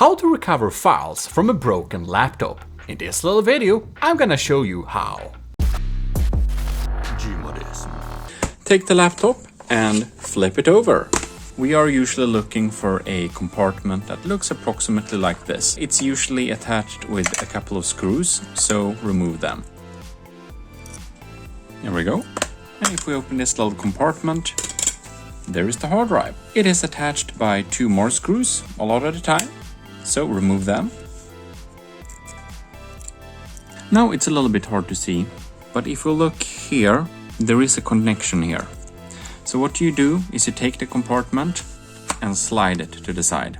How to recover files from a broken laptop. In this little video, I'm gonna show you how. GMODISM. Take the laptop and flip it over. We are usually looking for a compartment that looks approximately like this. It's usually attached with a couple of screws, so remove them. Here we go. And if we open this little compartment, there is the hard drive. It is attached by 2 more screws a lot of the time, so remove them. Now it's a little bit hard to see, but if we look here, there is a connection here. So what you do is you take the compartment and slide it to the side.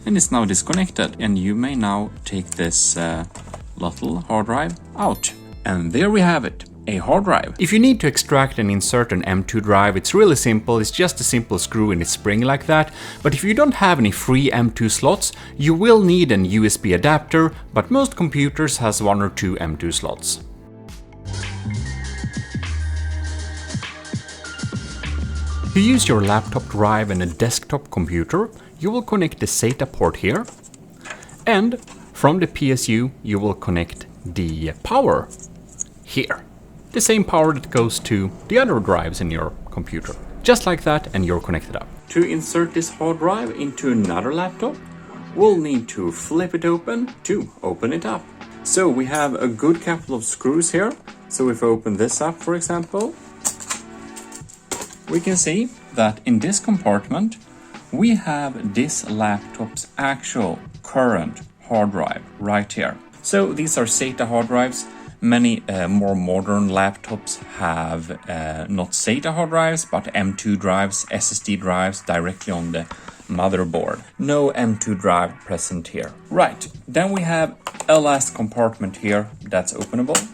And it's now disconnected, and you may now take this little hard drive out. And there we have it. A hard drive. If you need to extract and insert an M2 drive, it's really simple. It's just a simple screw in its spring like that. But if you don't have any free M2 slots, you will need an USB adapter, but most computers has 1 or 2 M2 slots. To use your laptop drive and a desktop computer, you will connect the SATA port here, and from the PSU you will connect the power here. The same power that goes to the other drives in your computer. Just like that, and you're connected up. To insert this hard drive into another laptop, we'll need to flip it open to open it up. So we have a good couple of screws here. So if I open this up, for example, we can see that in this compartment, we have this laptop's actual current hard drive right here. So these are SATA hard drives. Many more modern laptops have not SATA hard drives, but M2 drives, SSD drives directly on the motherboard. No M2 drive present here. Right, then we have a last compartment here that's openable.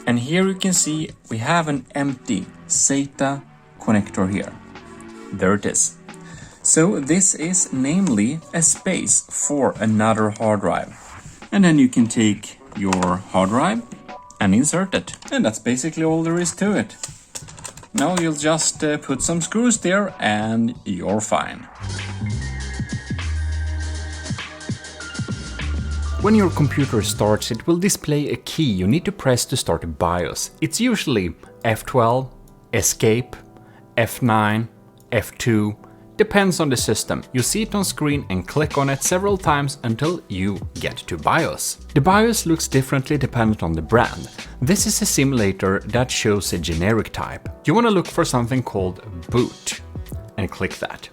And here you can see we have an empty SATA connector here. There it is. So this is namely a space for another hard drive. And then you can take your hard drive and insert it. And that's basically all there is to it. Now you'll just put some screws there and you're fine. When your computer starts, it will display a key you need to press to start a BIOS. It's usually F12, Escape, F9, F2, depends on the system. You see it on screen and click on it several times until you get to BIOS. The BIOS looks differently dependent on the brand. This is a simulator that shows a generic type. You want to look for something called boot and click that.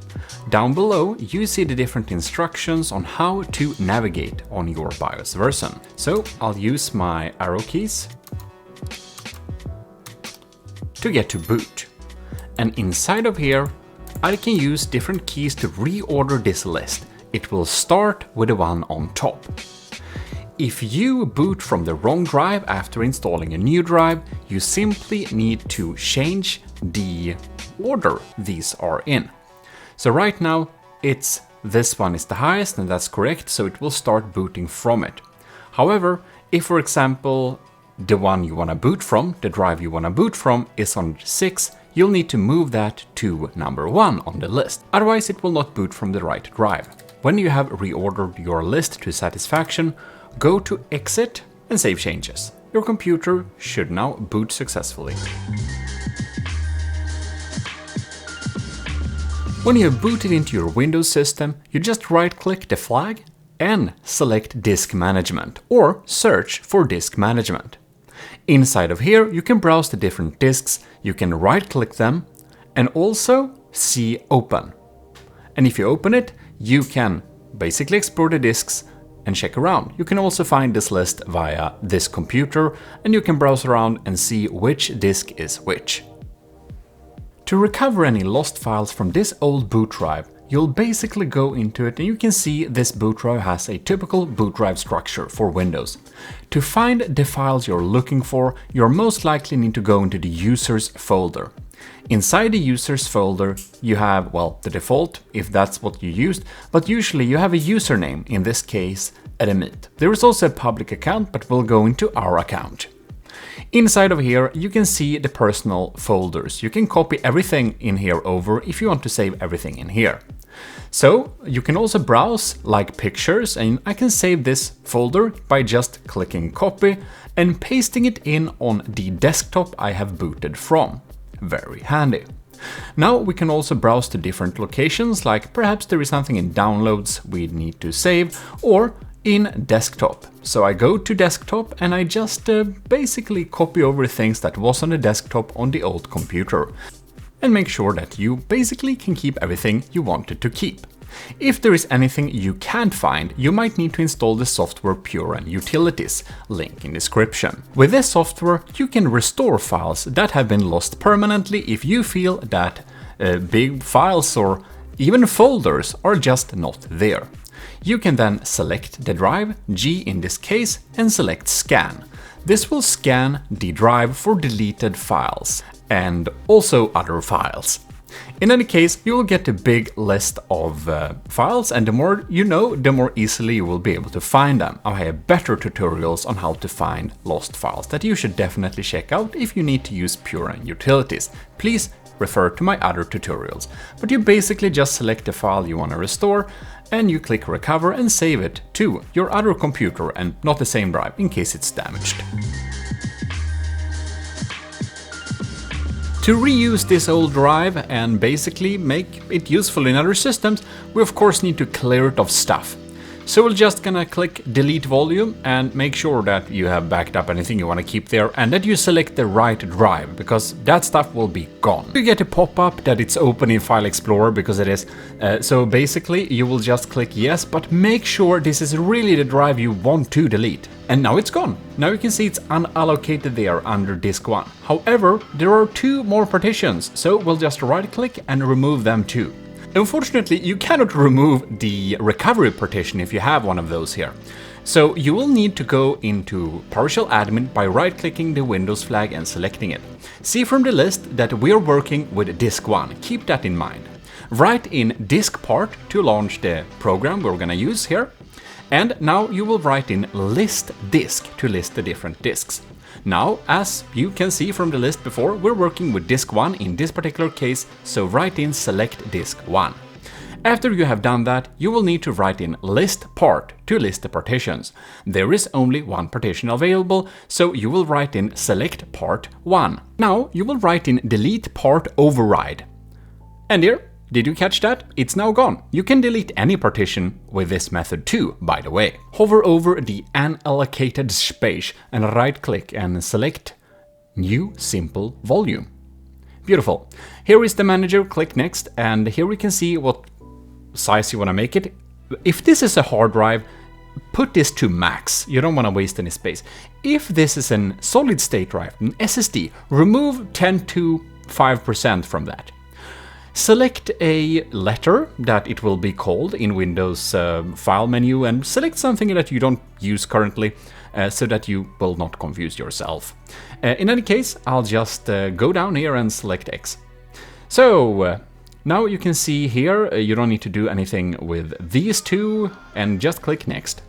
Down below you see the different instructions on how to navigate on your BIOS version. So I'll use my arrow keys to get to boot. And inside of here I can use different keys to reorder this list. It will start with the one on top. If you boot from the wrong drive after installing a new drive, you simply need to change the order these are in. So right now it's this one is the highest, and that's correct, so it will start booting from it. However, if for example the one you want to boot from, the drive you want to boot from is on 6, you'll need to move that to number 1 on the list. Otherwise it will not boot from the right drive. When you have reordered your list to satisfaction, go to Exit and save changes. Your computer should now boot successfully. When you have booted into your Windows system, you just right-click the flag and select Disk Management or search for Disk Management. Inside of here, you can browse the different disks, you can right-click them, and also see Open. And if you open it, you can basically explore the disks and check around. You can also find this list via this computer, and you can browse around and see which disk is which. To recover any lost files from this old boot drive, you'll basically go into it and you can see this boot drive has a typical boot drive structure for Windows. To find the files you're looking for, you're most likely need to go into the users folder. Inside the users folder, you have, well, the default, if that's what you used, but usually you have a username, in this case, Edemit. There is also a public account, but we'll go into our account. Inside of here, you can see the personal folders. You can copy everything in here over if you want to save everything in here. So you can also browse like pictures, and I can save this folder by just clicking copy and pasting it in on the desktop I have booted from. Very handy. Now we can also browse to different locations, like perhaps there is something in downloads we need to save, or in desktop. So I go to desktop and I just basically copy over things that was on the desktop on the old computer, and make sure that you basically can keep everything you wanted to keep. If there is anything you can't find, you might need to install the software Pure and Utilities, link in description. With this software, you can restore files that have been lost permanently if you feel that big files or even folders are just not there. You can then select the drive, G in this case, and select Scan. This will scan the drive for deleted files and also other files. In any case, you will get a big list of files, and the more you know, the more easily you will be able to find them. I have better tutorials on how to find lost files that you should definitely check out if you need to use Pure and Utilities. Please refer to my other tutorials. But you basically just select the file you want to restore, and you click recover and save it to your other computer and not the same drive in case it's damaged. To reuse this old drive and basically make it useful in other systems, we of course need to clear it of stuff. So we're just gonna click delete volume and make sure that you have backed up anything you want to keep there, and that you select the right drive, because that stuff will be gone. You get a pop-up that it's open in File Explorer, because it is. So basically you will just click yes, but make sure this is really the drive you want to delete. And now it's gone. Now you can see it's unallocated there under disk 1. However, there are 2 more partitions, so we'll just right click and remove them too. Unfortunately, you cannot remove the recovery partition if you have one of those here. So you will need to go into partial admin by right-clicking the Windows flag and selecting it. See from the list that we're working with disk 1, keep that in mind. Write in disk part to launch the program we're gonna use here. And now you will write in list disk to list the different disks. Now, as you can see from the list before, we're working with disk 1 in this particular case, so write in select disk 1. After you have done that, you will need to write in list part to list the partitions. There is only one partition available, so you will write in select part 1. Now you will write in delete part override. And here, did you catch that? It's now gone. You can delete any partition with this method too, by the way. Hover over the unallocated space and right-click and select New Simple Volume. Beautiful. Here is the manager, click Next, and here we can see what size you want to make it. If this is a hard drive, put this to max. You don't want to waste any space. If this is a solid state drive, an SSD, remove 10 to 5% from that. Select a letter that it will be called in Windows file menu, and select something that you don't use currently so that you will not confuse yourself. In any case, I'll just go down here and select X. So now you can see here, you don't need to do anything with these two, and just click Next.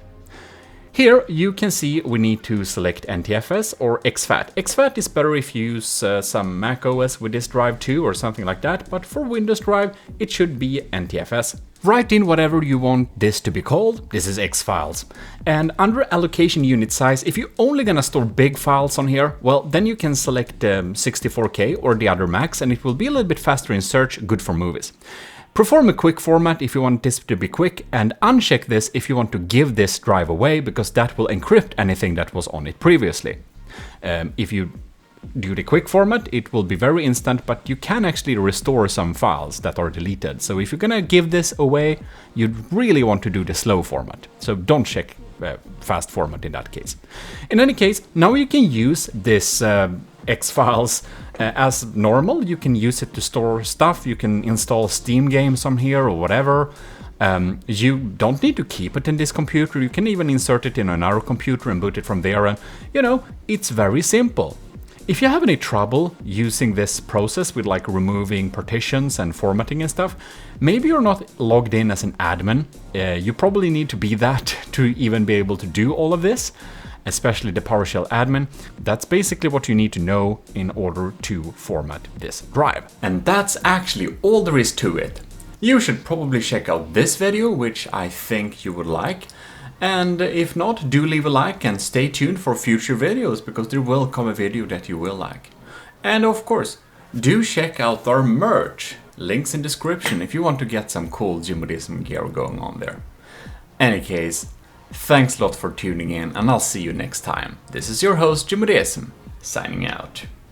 Here you can see we need to select NTFS or exFAT. exFAT is better if you use some Mac OS with this drive too or something like that, but for Windows drive it should be NTFS. Write in whatever you want this to be called. This is X files. And under allocation unit size, if you're only gonna store big files on here, well, then you can select 64K or the other max, and it will be a little bit faster in search, good for movies. Perform a quick format if you want this to be quick, and uncheck this if you want to give this drive away, because that will encrypt anything that was on it previously. If you do the quick format, it will be very instant, but you can actually restore some files that are deleted. So if you're gonna give this away, you'd really want to do the slow format. So don't check fast format in that case. In any case, now you can use this X files as normal. You can use it to store stuff. You can install Steam games on here or whatever. You don't need to keep it in this computer. You can even insert it in another computer and boot it from there. And you know, it's very simple. If you have any trouble using this process with like removing partitions and formatting and stuff, maybe you're not logged in as an admin. You probably need to be that to even be able to do all of this, especially the PowerShell admin. That's basically what you need to know in order to format this drive. And that's actually all there is to it. You should probably check out this video, which I think you would like. And if not, do leave a like and stay tuned for future videos, because there will come a video that you will like. And of course, do check out our merch. Links in description if you want to get some cool GMODISM gear going on there. Any case, thanks a lot for tuning in, and I'll see you next time. This is your host GMODISM, signing out.